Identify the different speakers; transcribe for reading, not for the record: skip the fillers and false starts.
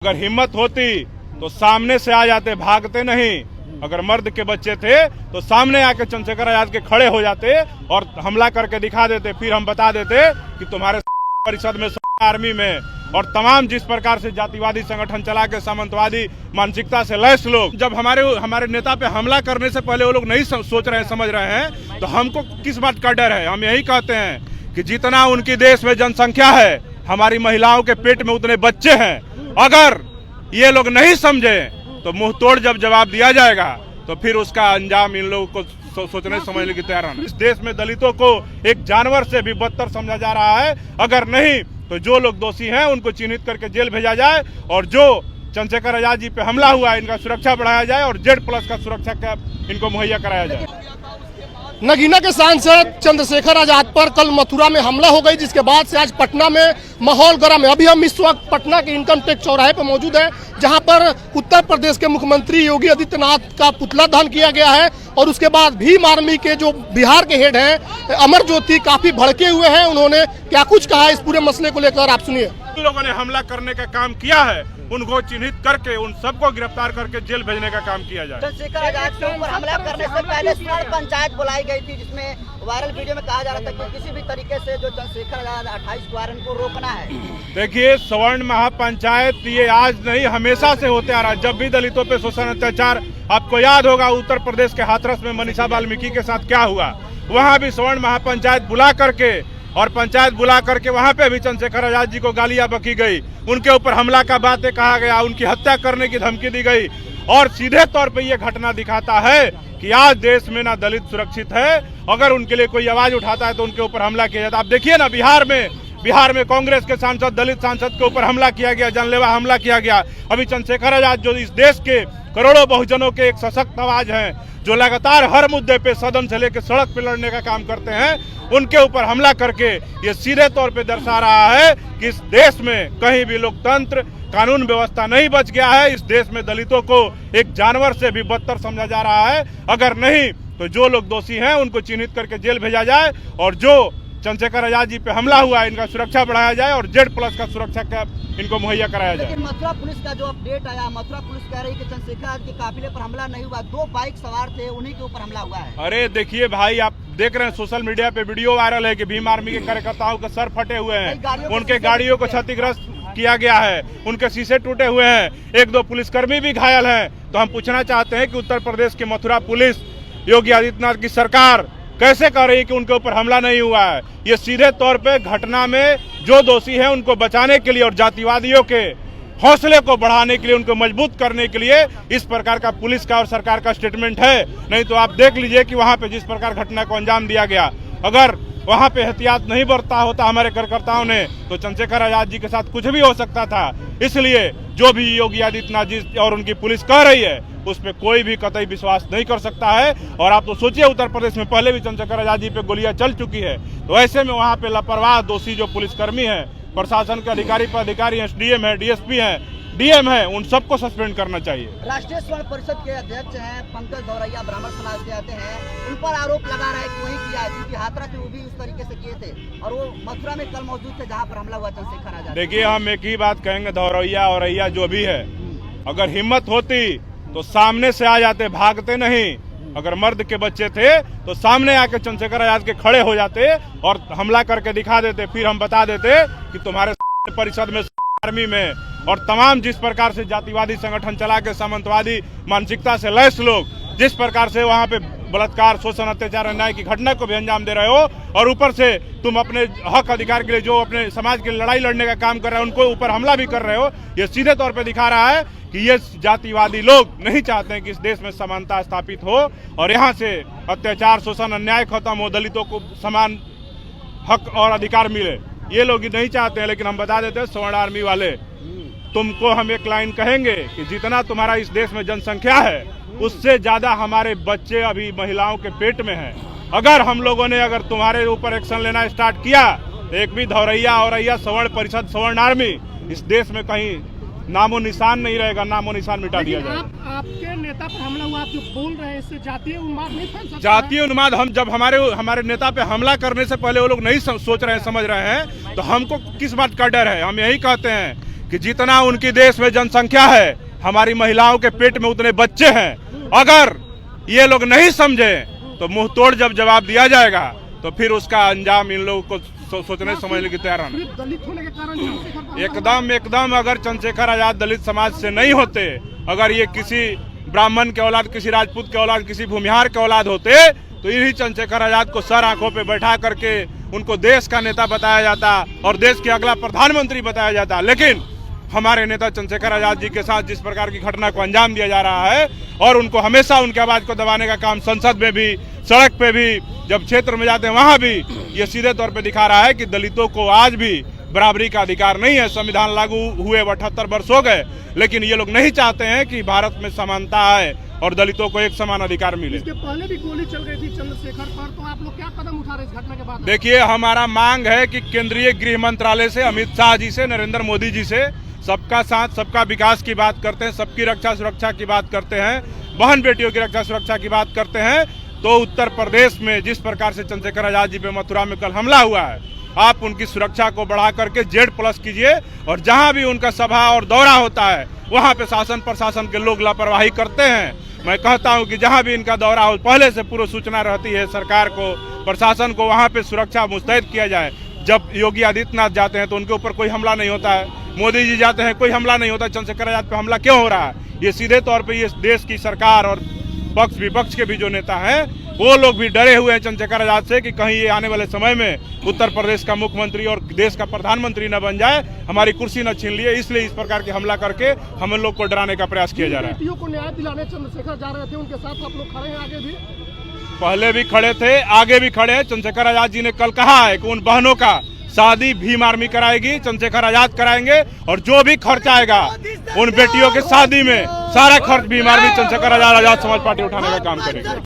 Speaker 1: अगर हिम्मत होती तो सामने से आ जाते, भागते नहीं। अगर मर्द के बच्चे थे तो सामने आके चंद्रशेखर आजाद के खड़े हो जाते और हमला करके दिखा देते, फिर हम बता देते कि तुम्हारे परिषद में, आर्मी में और तमाम जिस प्रकार से जातिवादी संगठन चला के सामंतवादी मानसिकता से लैस लोग, जब हमारे नेता पे हमला करने से पहले वो लोग नहीं सोच रहे हैं, समझ रहे हैं, तो हमको किस बात का डर है? हम यही कहते हैं कि जितना उनकी देश में जनसंख्या है, हमारी महिलाओं के पेट में उतने बच्चे हैं। अगर ये लोग नहीं समझे तो मुंह तोड़ जब जवाब दिया जाएगा तो फिर उसका अंजाम इन लोगों को सोचने समझने की तैयार है। इस देश में दलितों को एक जानवर से भी बदतर समझा जा रहा है। अगर नहीं तो जो लोग दोषी हैं उनको चिन्हित करके जेल भेजा जाए और जो चंद्रशेखर आजाद जी पे हमला हुआ है इनका सुरक्षा बढ़ाया जाए और Z+ का सुरक्षा कैंप इनको मुहैया कराया जाए।
Speaker 2: नगीना के सांसद चंद्रशेखर आजाद पर कल मथुरा में हमला हो गई, जिसके बाद से आज पटना में माहौल गर्म है। अभी हम इस वक्त पटना के इनकम टैक्स चौराहे पर मौजूद हैं, जहां पर उत्तर प्रदेश के मुख्यमंत्री योगी आदित्यनाथ का पुतला दहन किया गया है और उसके बाद भीम आर्मी के जो बिहार के हेड हैं अमर ज्योति काफी भड़के हुए हैं। उन्होंने क्या कुछ कहा इस पूरे मसले को लेकर, आप सुनिए।
Speaker 1: लोगों ने हमला करने का काम किया है, उनको चिन्हित करके उन सबको गिरफ्तार करके जेल भेजने का काम किया जाए।
Speaker 3: चंद्रशेखर आजाद के ऊपर हमला करने से पहले स्वर्ण पंचायत बुलाई गई थी, जिसमें वायरल वीडियो में कहा जा रहा था कि किसी भी तरीके से जो चंद्रशेखर आजाद 28 को इनको रोकना है।
Speaker 1: देखिए, स्वर्ण महापंचायत ये आज नहीं, हमेशा से होते आ रहा है। जब भी दलितों पे शोषण अत्याचार, आपको याद होगा उत्तर प्रदेश के हाथरस में मनीषा वाल्मीकि के साथ क्या हुआ, वहाँ भी स्वर्ण महापंचायत बुला करके और पंचायत बुला करके वहां पे भी चंद्रशेखर आजाद जी को गालियां बकी गई, उनके ऊपर हमला का बातें कहा गया, उनकी हत्या करने की धमकी दी गई। और सीधे तौर पे ये घटना दिखाता है कि आज देश में ना दलित सुरक्षित है, अगर उनके लिए कोई आवाज उठाता है तो उनके ऊपर हमला किया जाता है। आप देखिए ना, बिहार में कांग्रेस के सांसद, दलित सांसद के ऊपर हमला किया गया, जानलेवा हमला किया गया। अभी चंद्रशेखर आजाद जो इस देश के करोड़ों बहुजनों के एक सशक्त आवाज हैं, जो लगातार हर मुद्दे पे सदन से लेकर सड़क पे लड़ने का काम करते हैं, उनके ऊपर हमला करके ये सीधे तौर पे दर्शा रहा है कि इस देश में कहीं भी लोकतंत्र, कानून व्यवस्था नहीं बच गया है। इस देश में दलितों को एक जानवर से भी बदतर समझा जा रहा है। अगर नहीं तो जो लोग दोषी हैं उनको चिन्हित करके जेल भेजा जाए और जो चंद्रशेखर आजाद जी पे हमला हुआ है इनका सुरक्षा बढ़ाया जाए और Z+ का सुरक्षा कैंप इनको मुहैया कराया जाए।
Speaker 3: लेकिन मथुरा पुलिस का जो अपडेट आया, मथुरा पुलिस कह रही है कि चंद्रशेखर आजाद के काफिले पर हमला नहीं हुआ, 2 बाइक सवार थे, उन्हीं के ऊपर हमला हुआ है।
Speaker 1: अरे देखिए भाई, आप देख रहे हैं सोशल मीडिया पे वीडियो वायरल है कि भीम आर्मी के कार्यकर्ताओं के सर फटे हुए हैं, उनके गाड़ियों को क्षतिग्रस्त किया गया है, उनके शीशे टूटे हुए हैं, 1-2 पुलिसकर्मी भी घायल हैं। तो हम पूछना चाहते हैं कि उत्तर प्रदेश की मथुरा पुलिस, योगी आदित्यनाथ की सरकार कैसे कह रही है कि उनके ऊपर हमला नहीं हुआ है? ये सीधे तौर पे घटना में जो दोषी हैं उनको बचाने के लिए और जातिवादियों के हौसले को बढ़ाने के लिए, उनको मजबूत करने के लिए इस प्रकार का पुलिस का और सरकार का स्टेटमेंट है। नहीं तो आप देख लीजिए कि वहां पे जिस प्रकार घटना को अंजाम दिया गया, अगर वहां पे एहतियात नहीं बरता होता हमारे कार्यकर्ताओं ने तो चंद्रशेखर आजाद जी के साथ कुछ भी हो सकता था। इसलिए जो भी योगी आदित्यनाथ जी और उनकी पुलिस कह रही है उस पर कोई भी कतई विश्वास नहीं कर सकता है। और आप तो सोचिए, उत्तर प्रदेश में पहले भी चंद्रशेखर आजाद जी पे गोलियां चल चुकी है, तो ऐसे में वहां पे लापरवाह दोषी जो पुलिसकर्मी हैं, प्रशासन के अधिकारी पदाधिकारी हैं, SDM है, DSP हैं, DM है, उन सबको सस्पेंड करना चाहिए।
Speaker 3: राष्ट्रीय स्वर्ण परिषद के अध्यक्ष हैं पंकज धौरैया, ब्राह्मण समाज के आते हैं, उन पर आरोप लगा रहे हैं कि वही किया है, क्योंकि हाथरस में वो भी उस तरीके से किए थे और वो मथुरा में कल मौजूद थे जहाँ पर हमला हुआ चंद्रशेखर आजाद।
Speaker 1: देखिए, हम एक ही बात कहेंगे, धौरैया और औरैया जो भी है, अगर हिम्मत होती तो सामने से आ जाते, भागते नहीं। अगर मर्द के बच्चे थे तो सामने आके चंद्रशेखर आजाद के खड़े हो जाते और हमला करके दिखा देते, फिर हम बता देते कि तुम्हारे परिषद में, आर्मी में और तमाम जिस प्रकार से जातिवादी संगठन चला के सामंतवादी मानसिकता से लैस लोग, जिस प्रकार से वहां पे बलात्कार, शोषण, अत्याचार, अन्याय की घटना को भी अंजाम दे रहे हो और ऊपर से तुम अपने हक अधिकार के लिए जो अपने समाज की लड़ाई लड़ने का काम कर रहे हो उनको ऊपर हमला भी कर रहे हो, ये सीधे तौर पे दिखा रहा है कि ये जातिवादी लोग नहीं चाहते हैं कि इस देश में समानता स्थापित हो और यहाँ से अत्याचार, शोषण, अन्याय खत्म हो, दलितों को समान हक और अधिकार मिले। ये लोग नहीं चाहते हैं। लेकिन हम बता देते हैं, स्वर्ण आर्मी वाले, तुमको हम एक लाइन कहेंगे कि जितना तुम्हारा इस देश में जनसंख्या है उससे ज्यादा हमारे बच्चे अभी महिलाओं के पेट में हैं। अगर हम लोगों ने अगर तुम्हारे ऊपर एक्शन लेना स्टार्ट किया तो एक भी धौरैया, औरैया, स्वर्ण परिषद, स्वर्ण आर्मी इस देश में कहीं नामो निशान नहीं रहेगा, नामो निशान मिटा दिया जाएगा।
Speaker 2: आपके नेता पर हमला हुआ, आप जो बोल रहे हैं इससे जातीय उन्माद नहीं फैल सकता?
Speaker 1: जातीय उन्माद, हम जब हमारे नेता पे हमला करने से पहले वो लोग नहीं सोच रहे हैं, समझ रहे हैं, तो हमको किस बात का डर है? हम यही कहते हैं कि जितना उनकी देश में जनसंख्या है, हमारी महिलाओं के पेट में उतने बच्चे हैं। अगर ये लोग नहीं समझे तो मुंह तोड़ जब जवाब दिया जाएगा तो फिर उसका अंजाम इन लोगों को सोचने समझने की तैयार है।
Speaker 2: दलित होने के कारण
Speaker 1: एकदम अगर चंद्रशेखर आजाद दलित समाज से नहीं होते, अगर ये किसी ब्राह्मण के औलाद, किसी राजपूत के औलाद, किसी भूमिहार के औलाद होते तो इन्हीं चंद्रशेखर आजाद को सर आंखों पे बैठा करके उनको देश का नेता बताया जाता और देश के अगला प्रधानमंत्री बताया जाता। लेकिन हमारे नेता चंद्रशेखर आजाद जी के साथ जिस प्रकार की घटना को अंजाम दिया जा रहा है और उनको हमेशा उनकी आवाज को दबाने का काम संसद में भी, सड़क पे भी, जब क्षेत्र में जाते हैं वहां भी ये सीधे तौर पे दिखा रहा है कि दलितों को आज भी बराबरी का अधिकार नहीं है। संविधान लागू हुए 78 वर्ष हो गए, लेकिन ये लोग नहीं चाहते हैं कि भारत में समानता आए और दलितों को एक समान अधिकार मिले।
Speaker 2: इसके पहले भी गोली चल रही थी चंद्रशेखर पर, तो आप लोग क्या कदम उठा रहे इस घटना के बाद?
Speaker 1: देखिए, हमारा मांग है कि केंद्रीय गृह मंत्रालय से, अमित शाह जी से, नरेंद्र मोदी जी से सबका साथ, सबका विकास की बात करते हैं, सबकी रक्षा सुरक्षा की बात करते हैं, बहन बेटियों की रक्षा सुरक्षा की बात करते हैं। तो उत्तर प्रदेश में जिस प्रकार से चंद्रशेखर आजाद जी पे मथुरा में कल हमला हुआ है, आप उनकी सुरक्षा को बढ़ा करके Z+ कीजिए और जहां भी उनका सभा और दौरा होता है वहां पे शासन प्रशासन के लोग लापरवाही करते हैं। मैं कहता हूं कि जहां भी इनका दौरा हो, पहले से पूर्व सूचना रहती है सरकार को, प्रशासन को, वहां पे सुरक्षा मुस्तैद किया जाए। जब योगी आदित्यनाथ जाते हैं तो उनके ऊपर कोई हमला नहीं होता है, मोदी जी जाते हैं कोई हमला नहीं होता, चंद्रशेखर आजाद पे हमला क्यों हो रहा है? ये सीधे तौर पे ये देश की सरकार और पक्ष विपक्ष के भी जो नेता हैं वो लोग भी डरे हुए हैं चंद्रशेखर आजाद से कि कहीं ये आने वाले समय में उत्तर प्रदेश का मुख्यमंत्री और देश का प्रधानमंत्री न बन जाए, हमारी कुर्सी न छीन लिए। इसलिए इस प्रकार के हमला करके हम लोग को डराने का प्रयास किया जा रहा है।
Speaker 2: बेटियों को न्याय दिलाने चंद्रशेखर जा रहे थे, उनके साथ आप लोग खड़े हैं? आगे भी,
Speaker 1: पहले भी खड़े थे, आगे भी खड़े हैं। चंद्रशेखर आजाद जी ने कल कहा है कि उन बहनों का शादी भीम आर्मी कराएगी, चंद्रशेखर आजाद कराएंगे और जो भी खर्च आएगा उन बेटियों के शादी में सारा खर्च भीम आर्मी, चंद्रशेखर आजाद समाज पार्टी उठाने का काम करेगी।